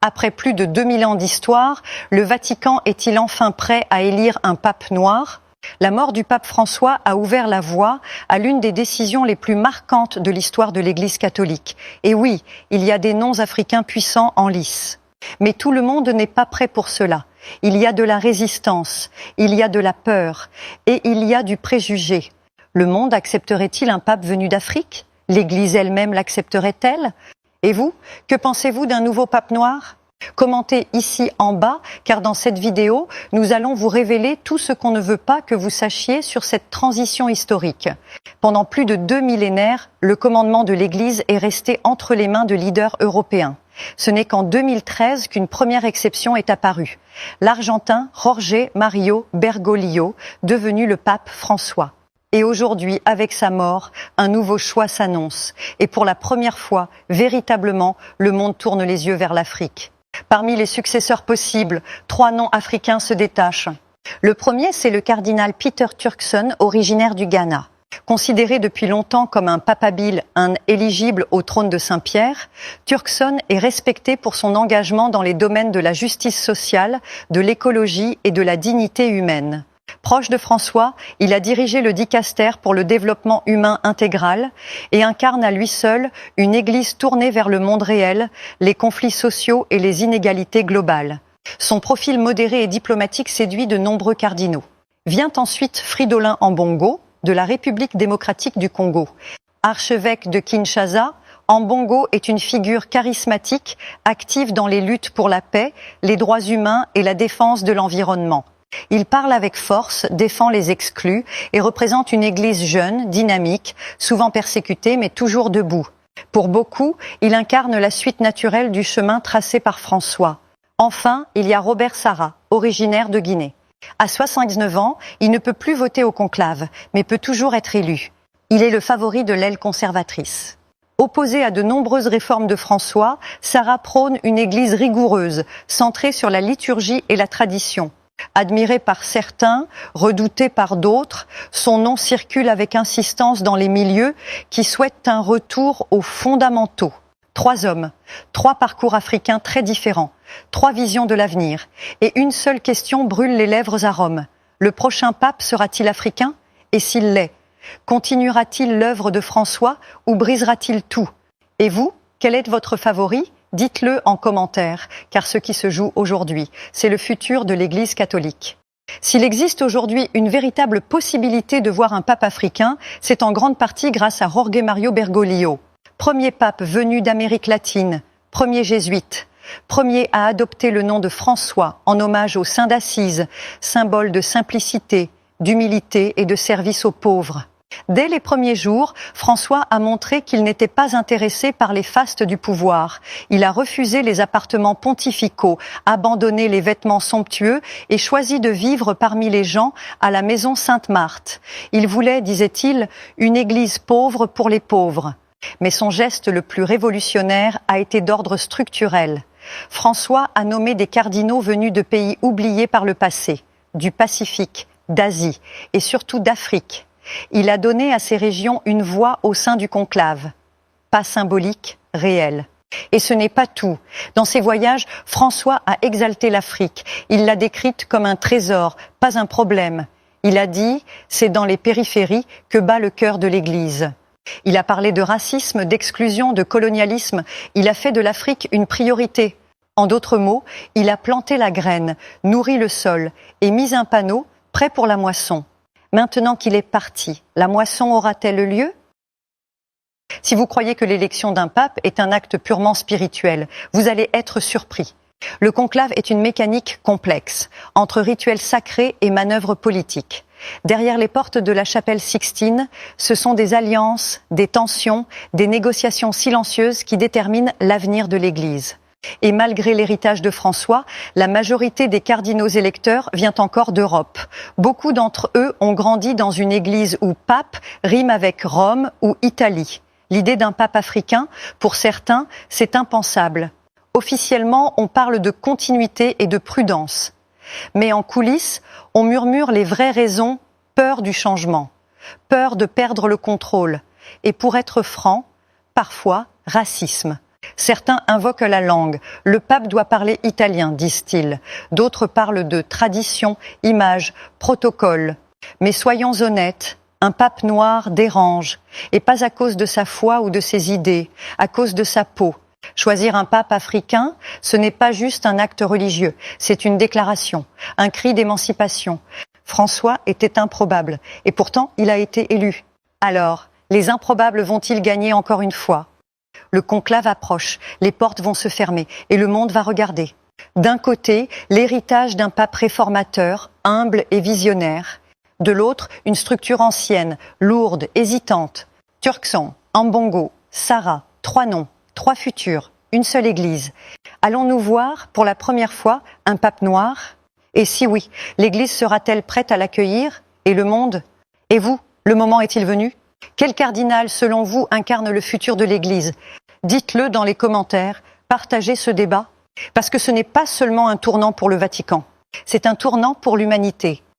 Après plus de 2000 ans d'histoire, le Vatican est-il enfin prêt à élire un pape noir ? La mort du pape François a ouvert la voie à l'une des décisions les plus marquantes de l'histoire de l'Église catholique. Et oui, il y a des noms africains puissants en lice. Mais tout le monde n'est pas prêt pour cela. Il y a de la résistance, il y a de la peur et il y a du préjugé. Le monde accepterait-il un pape venu d'Afrique ? L'Église elle-même l'accepterait-elle ? Et vous, que pensez-vous d'un nouveau pape noir ? Commentez ici en bas, car dans cette vidéo, nous allons vous révéler tout ce qu'on ne veut pas que vous sachiez sur cette transition historique. Pendant plus de 2 millénaires, le commandement de l'Église est resté entre les mains de leaders européens. Ce n'est qu'en 2013 qu'une première exception est apparue. L'Argentin Jorge Mario Bergoglio, devenu le pape François. Et aujourd'hui, avec sa mort, un nouveau choix s'annonce. Et pour la première fois, véritablement, le monde tourne les yeux vers l'Afrique. Parmi les successeurs possibles, 3 noms africains se détachent. Le premier, c'est le cardinal Peter Turkson, originaire du Ghana. Considéré depuis longtemps comme un papabile, un éligible au trône de Saint-Pierre, Turkson est respecté pour son engagement dans les domaines de la justice sociale, de l'écologie et de la dignité humaine. Proche de François, il a dirigé le dicaster pour le développement humain intégral et incarne à lui seul une église tournée vers le monde réel, les conflits sociaux et les inégalités globales. Son profil modéré et diplomatique séduit de nombreux cardinaux. Vient ensuite Fridolin Ambongo, de la République démocratique du Congo. Archevêque de Kinshasa, Ambongo est une figure charismatique, active dans les luttes pour la paix, les droits humains et la défense de l'environnement. Il parle avec force, défend les exclus et représente une église jeune, dynamique, souvent persécutée mais toujours debout. Pour beaucoup, il incarne la suite naturelle du chemin tracé par François. Enfin, il y a Robert Sarah, originaire de Guinée. À 69 ans, il ne peut plus voter au conclave, mais peut toujours être élu. Il est le favori de l'aile conservatrice. Opposé à de nombreuses réformes de François, Sarah prône une église rigoureuse, centrée sur la liturgie et la tradition. Admiré par certains, redouté par d'autres, son nom circule avec insistance dans les milieux qui souhaitent un retour aux fondamentaux. 3 hommes, 3 parcours africains très différents, 3 visions de l'avenir. Et une seule question brûle les lèvres à Rome. Le prochain pape sera-t-il africain ? Et s'il l'est, continuera-t-il l'œuvre de François ou brisera-t-il tout ? Et vous, quel est votre favori ? Dites-le en commentaire, car ce qui se joue aujourd'hui, c'est le futur de l'Église catholique. S'il existe aujourd'hui une véritable possibilité de voir un pape africain, c'est en grande partie grâce à Jorge Mario Bergoglio. Premier pape venu d'Amérique latine, premier jésuite, premier à adopter le nom de François en hommage au Saint d'Assise, symbole de simplicité, d'humilité et de service aux pauvres. Dès les premiers jours, François a montré qu'il n'était pas intéressé par les fastes du pouvoir. Il a refusé les appartements pontificaux, abandonné les vêtements somptueux et choisi de vivre parmi les gens à la maison Sainte-Marthe. Il voulait, disait-il, une église pauvre pour les pauvres. Mais son geste le plus révolutionnaire a été d'ordre structurel. François a nommé des cardinaux venus de pays oubliés par le passé, du Pacifique, d'Asie et surtout d'Afrique. Il a donné à ces régions une voix au sein du conclave. Pas symbolique, réel. Et ce n'est pas tout. Dans ses voyages, François a exalté l'Afrique. Il l'a décrite comme un trésor, pas un problème. Il a dit « c'est dans les périphéries que bat le cœur de l'Église ». Il a parlé de racisme, d'exclusion, de colonialisme. Il a fait de l'Afrique une priorité. En d'autres mots, il a planté la graine, nourri le sol et mis un panneau prêt pour la moisson. Maintenant qu'il est parti, la moisson aura-t-elle lieu ? Si vous croyez que l'élection d'un pape est un acte purement spirituel, vous allez être surpris. Le conclave est une mécanique complexe, entre rituels sacrés et manœuvres politiques. Derrière les portes de la chapelle Sixtine, ce sont des alliances, des tensions, des négociations silencieuses qui déterminent l'avenir de l'Église. Et malgré l'héritage de François, la majorité des cardinaux électeurs vient encore d'Europe. Beaucoup d'entre eux ont grandi dans une église où pape rime avec Rome ou Italie. L'idée d'un pape africain, pour certains, c'est impensable. Officiellement, on parle de continuité et de prudence. Mais en coulisses, on murmure les vraies raisons, peur du changement, peur de perdre le contrôle. Et pour être franc, parfois racisme. Certains invoquent la langue. Le pape doit parler italien, disent-ils. D'autres parlent de tradition, images, protocole. Mais soyons honnêtes, un pape noir dérange, et pas à cause de sa foi ou de ses idées, à cause de sa peau. Choisir un pape africain, ce n'est pas juste un acte religieux, c'est une déclaration, un cri d'émancipation. François était improbable, et pourtant il a été élu. Alors, les improbables vont-ils gagner encore une fois ? Le conclave approche, les portes vont se fermer, et le monde va regarder. D'un côté, l'héritage d'un pape réformateur, humble et visionnaire. De l'autre, une structure ancienne, lourde, hésitante. Turkson, Ambongo, Sarah, 3 noms, 3 futurs, une seule église. Allons-nous voir, pour la première fois, un pape noir ? Et si oui, l'église sera-t-elle prête à l'accueillir ? Et le monde ? Et vous, le moment est-il venu ? Quel cardinal, selon vous, incarne le futur de l'église ? Dites-le dans les commentaires, partagez ce débat, parce que ce n'est pas seulement un tournant pour le Vatican, c'est un tournant pour l'humanité.